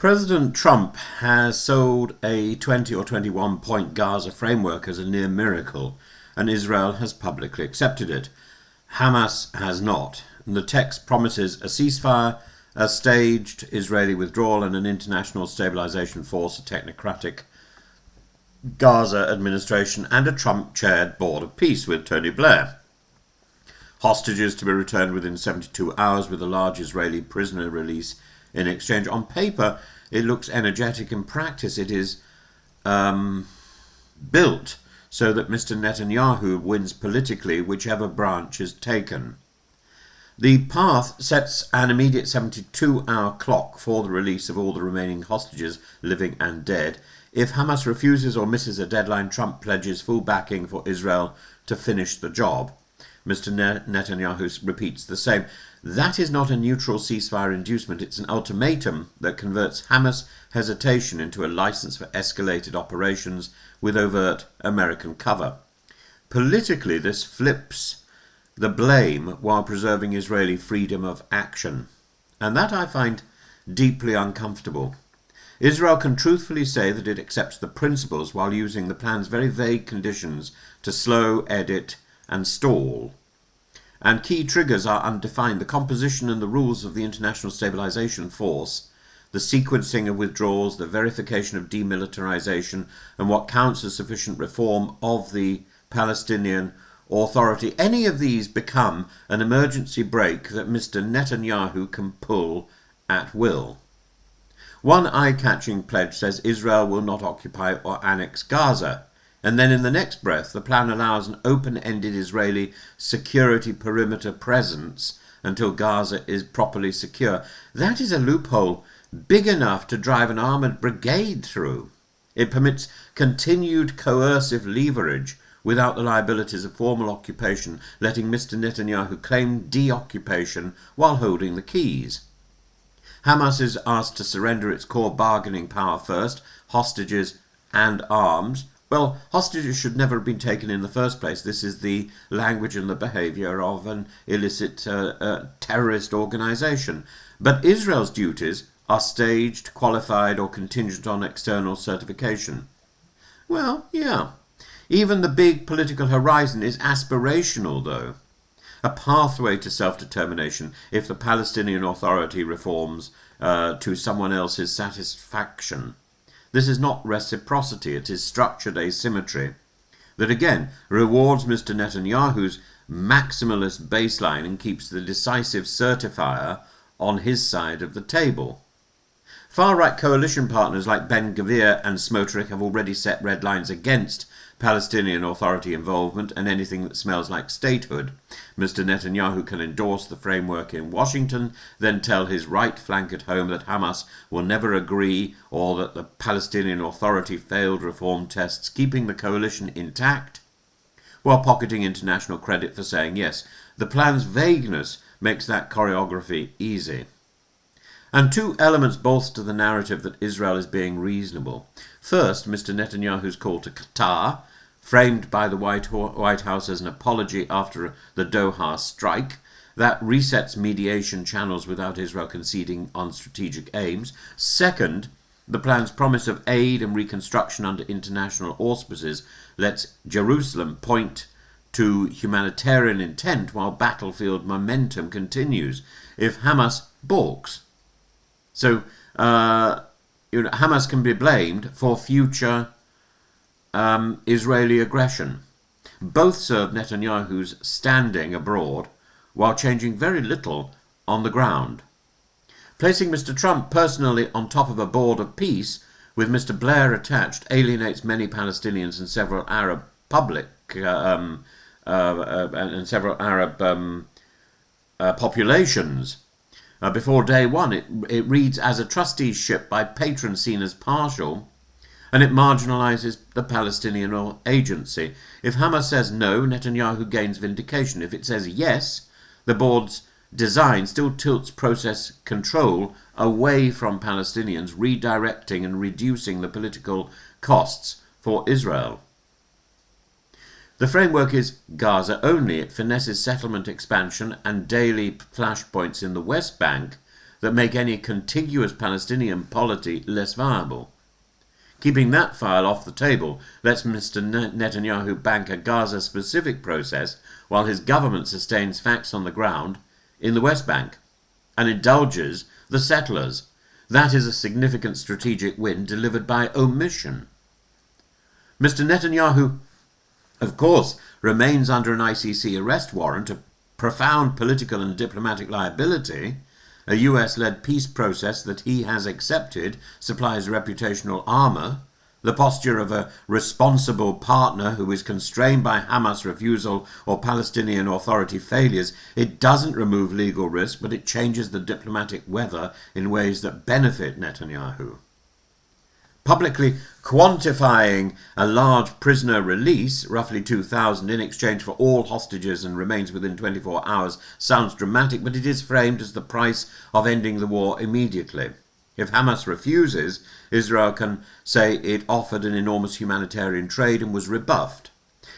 President Trump has sold a 20 or 21 point Gaza framework as a near miracle, and Israel has publicly accepted it. Hamas has not. And the text promises a ceasefire, a staged Israeli withdrawal, and an international stabilization force, a technocratic Gaza administration, and a Trump-chaired board of peace with Tony Blair. Hostages to be returned within 72 hours with a large Israeli prisoner release in exchange. On paper, it looks energetic. In practice, it is built so that Mr. Netanyahu wins politically, whichever branch is taken. The path sets an immediate 72-hour clock for the release of all the remaining hostages, living and dead. If Hamas refuses or misses a deadline, Trump pledges full backing for Israel to finish the job. Mr. Netanyahu repeats the same. That is not a neutral ceasefire inducement. It's an ultimatum that converts Hamas hesitation into a license for escalated operations with overt American cover. Politically, this flips the blame while preserving Israeli freedom of action. And that I find deeply uncomfortable. Israel can truthfully say that it accepts the principles while using the plan's very vague conditions to slow, edit, and stall. And key triggers are undefined. The composition and the rules of the International Stabilization Force, the sequencing of withdrawals, the verification of demilitarization, and what counts as sufficient reform of the Palestinian Authority. Any of these become an emergency brake that Mr. Netanyahu can pull at will. One eye-catching pledge says Israel will not occupy or annex Gaza. And then in the next breath, the plan allows an open-ended Israeli security perimeter presence until Gaza is properly secure. That is a loophole big enough to drive an armoured brigade through. It permits continued coercive leverage without the liabilities of formal occupation, letting Mr. Netanyahu claim deoccupation while holding the keys. Hamas is asked to surrender its core bargaining power first, hostages and arms. Well, hostages should never have been taken in the first place. This is the language and the behaviour of an illicit terrorist organisation. But Israel's duties are staged, qualified, or contingent on external certification. Well, yeah. Even the big political horizon is aspirational, though. A pathway to self-determination if the Palestinian Authority reforms to someone else's satisfaction. This is not reciprocity, it is structured asymmetry that again rewards Mr. Netanyahu's maximalist baseline and keeps the decisive certifier on his side of the table. Far-right coalition partners like Ben Gvir and Smotrich have already set red lines against Palestinian Authority involvement and anything that smells like statehood. Mr. Netanyahu can endorse the framework in Washington, then tell his right flank at home that Hamas will never agree or that the Palestinian Authority failed reform tests, keeping the coalition intact, while pocketing international credit for saying yes. The plan's vagueness makes that choreography easy. And two elements bolster the narrative that Israel is being reasonable. First, Mr. Netanyahu's call to Qatar, framed by the White House as an apology after the Doha strike, that resets mediation channels without Israel conceding on strategic aims. Second, the plan's promise of aid and reconstruction under international auspices lets Jerusalem point to humanitarian intent while battlefield momentum continues if Hamas balks. So, Hamas can be blamed for future Israeli aggression. Both serve Netanyahu's standing abroad while changing very little on the ground. Placing Mr. Trump personally on top of a board of peace with Mr. Blair attached alienates many Palestinians and several Arab populations. Before day one, it reads as a trusteeship by patrons seen as partial, and it marginalises the Palestinian agency. If Hamas says no, Netanyahu gains vindication. If it says yes, the board's design still tilts process control away from Palestinians, redirecting and reducing the political costs for Israel. The framework is Gaza only. It finesses settlement expansion and daily flashpoints in the West Bank that make any contiguous Palestinian polity less viable. Keeping that file off the table lets Mr. Netanyahu bank a Gaza-specific process while his government sustains facts on the ground in the West Bank and indulges the settlers. That is a significant strategic win delivered by omission. Mr. Netanyahu, of course, remains under an ICC arrest warrant, a profound political and diplomatic liability. A US-led peace process that he has accepted supplies reputational armour. The posture of a responsible partner who is constrained by Hamas refusal or Palestinian Authority failures, it doesn't remove legal risk, but it changes the diplomatic weather in ways that benefit Netanyahu. Publicly quantifying a large prisoner release, roughly 2,000, in exchange for all hostages and remains within 24 hours, sounds dramatic, but it is framed as the price of ending the war immediately. If Hamas refuses, Israel can say it offered an enormous humanitarian trade and was rebuffed.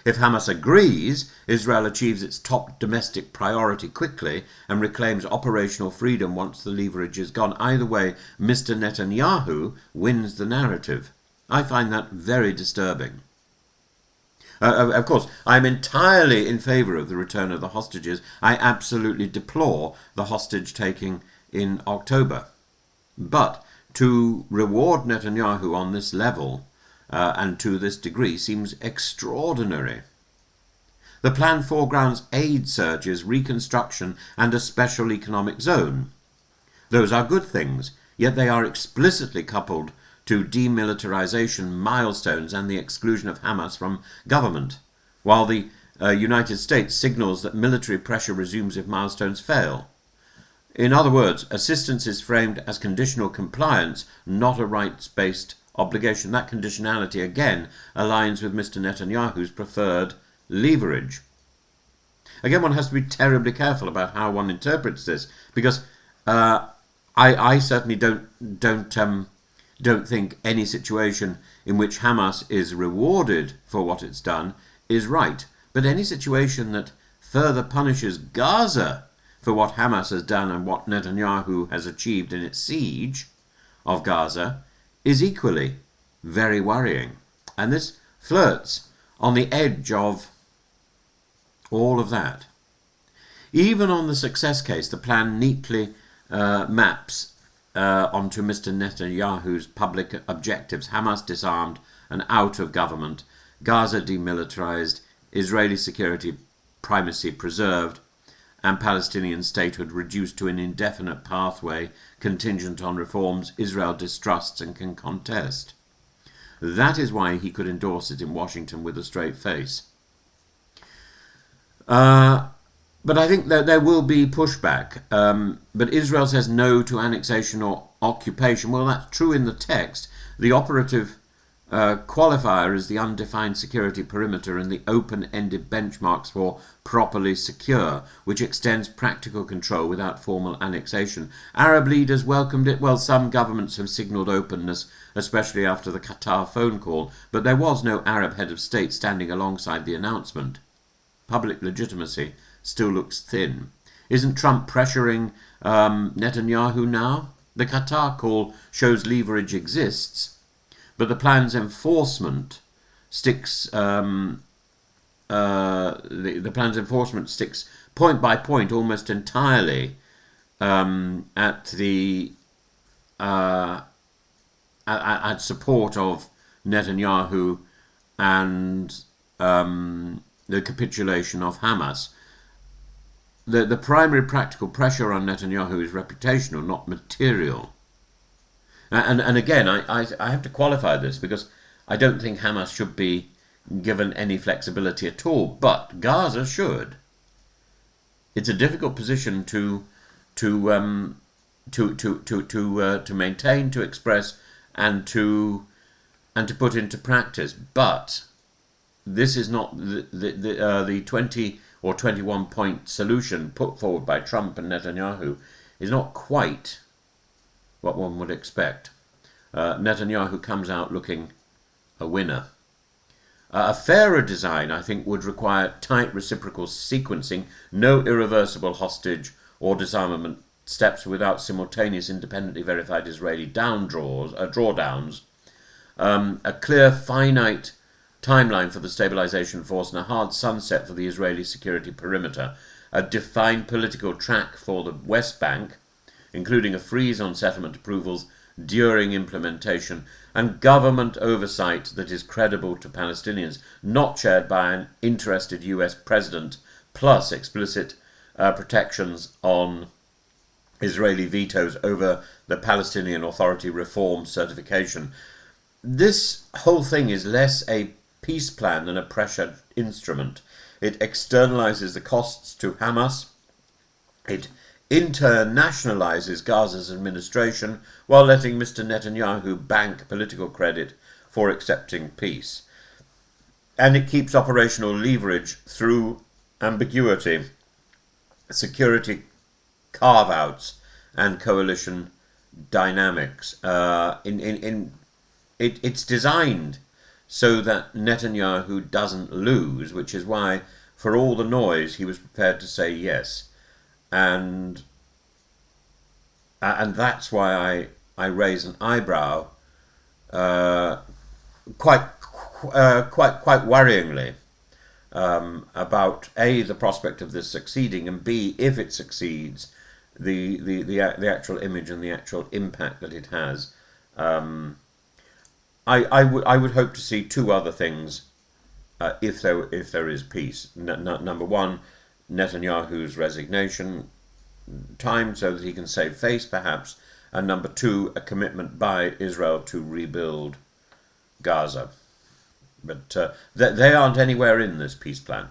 If Hamas agrees, Israel achieves its top domestic priority quickly and reclaims operational freedom once the leverage is gone. Either way, Mr. Netanyahu wins the narrative. I find that very disturbing. Of course, I'm entirely in favour of the return of the hostages. I absolutely deplore the hostage-taking in October. But to reward Netanyahu on this level and to this degree seems extraordinary. The plan foregrounds aid surges, reconstruction, and a special economic zone. Those are good things, yet they are explicitly coupled to demilitarization milestones and the exclusion of Hamas from government, while the United States signals that military pressure resumes if milestones fail. In other words, assistance is framed as conditional compliance, not a rights-based obligation. That conditionality, again, aligns with Mr. Netanyahu's preferred leverage. Again, one has to be terribly careful about how one interprets this, because I certainly don't think any situation in which Hamas is rewarded for what it's done is right. But any situation that further punishes Gaza for what Hamas has done and what Netanyahu has achieved in its siege of Gaza is equally very worrying. And this flirts on the edge of all of that. Even on the success case, the plan neatly maps onto Mr. Netanyahu's public objectives: Hamas disarmed and out of government, Gaza demilitarized, Israeli security primacy preserved, and Palestinian statehood reduced to an indefinite pathway contingent on reforms Israel distrusts and can contest. That is why he could endorse it in Washington with a straight face. But I think that there will be pushback. But Israel says no to annexation or occupation. Well, that's true in the text. The operative qualifier is the undefined security perimeter and the open-ended benchmarks for properly secure, which extends practical control without formal annexation. Arab leaders welcomed it. Well, some governments have signalled openness, especially after the Qatar phone call, but there was no Arab head of state standing alongside the announcement. Public legitimacy still looks thin. Isn't Trump pressuring Netanyahu now? The Qatar call shows leverage exists, but the plan's enforcement sticks. The plan's enforcement sticks point by point, almost entirely at the at support of Netanyahu and the capitulation of Hamas. The primary practical pressure on Netanyahu is reputational, not material. And again, I have to qualify this because I don't think Hamas should be given any flexibility at all, but Gaza should. It's a difficult position to maintain, to express, and to put into practice. But this is not the 20 or 21 point solution put forward by Trump and Netanyahu is not quite what one would expect. Netanyahu comes out looking a winner. A fairer design, I think, would require tight reciprocal sequencing, no irreversible hostage or disarmament steps without simultaneous independently verified Israeli drawdowns, a clear finite timeline for the stabilization force and a hard sunset for the Israeli security perimeter, a defined political track for the West Bank, including a freeze on settlement approvals during implementation, and government oversight that is credible to Palestinians, not chaired by an interested US president, plus explicit protections on Israeli vetoes over the Palestinian Authority reform certification. This whole thing is less a peace plan than a pressure instrument. It externalizes the costs to Hamas. It internationalizes Gaza's administration while letting Mr. Netanyahu bank political credit for accepting peace. And it keeps operational leverage through ambiguity, security carve-outs, and coalition dynamics. It's designed so that Netanyahu doesn't lose, which is why, for all the noise, he was prepared to say yes. And that's why I raise an eyebrow, quite worryingly, about A, the prospect of this succeeding, and B, if it succeeds, the actual image and the actual impact that it has. I would hope to see two other things if there is peace. Number one, Netanyahu's resignation time so that he can save face, perhaps, and number two, a commitment by Israel to rebuild Gaza. But they aren't anywhere in this peace plan.